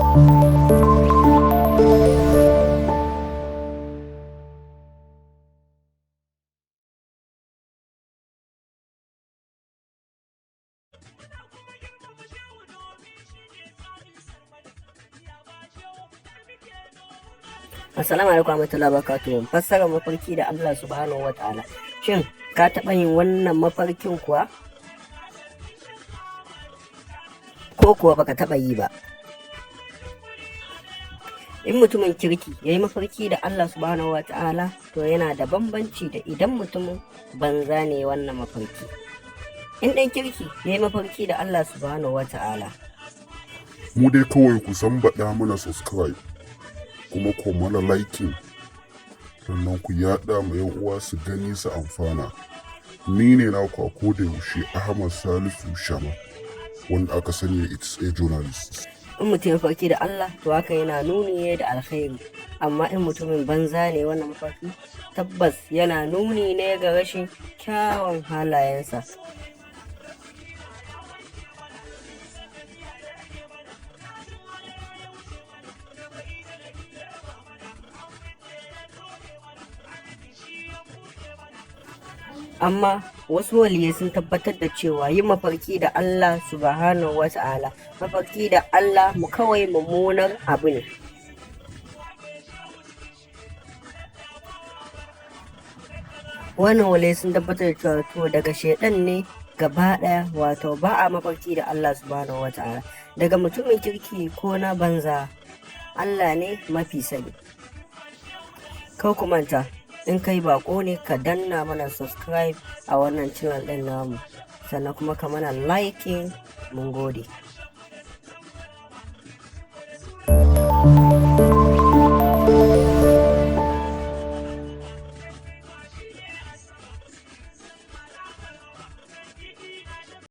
Assalamu alaikum warahmatullahi wabarakatuh. Fassarar mafarki da Allah subhanahu wa ta'ala. Shin ka taɓa yin wannan mafarkin kuwa? Ko kuwa baka taɓa yi ba? In mutumin kirki ya yi mafarki da Allah subhanahu wa ta'ala, to yana da bambanci da idan mutumin banza ne wannan mafarki. In ɗan kirki ya yi mafarki da Allah subhanahu wa ta'ala, mu dai kawai ku san baɗa mana subscribe kuma ku mana liking sannan ku yaɗa ma yan uwa su gani su amfana. Ni ne naku a koda yaushe Ahmad Salisu Shama, wanda aka sani it's a journalist. in mutum ya mafarki da Allah, to haka yana nuni ne da alkhairi. Amma in mutumin banza ne wannan mafarki, tabbas yana nuni ne ga rashin kyawun halayensa. Amma wasu waliyai sun tabbatar da cewa yin mafarki da Allah subhanahu wa ta'ala, mafarki da Allah mu kawai mummunar abu ne. Wannan waliyai sun tabbatar da cewa to daga shaidan ne gaba ɗaya, wato ba a mafarki da Allah subhanahu wa ta'ala. Daga mutumin kirki ko na banza, Allah ne mafi sani. Kar ku manta, in kai bako ne ka danna mana subscribe a wannan channel ɗin namu, sannan kuma ka mana liking. Mun gode.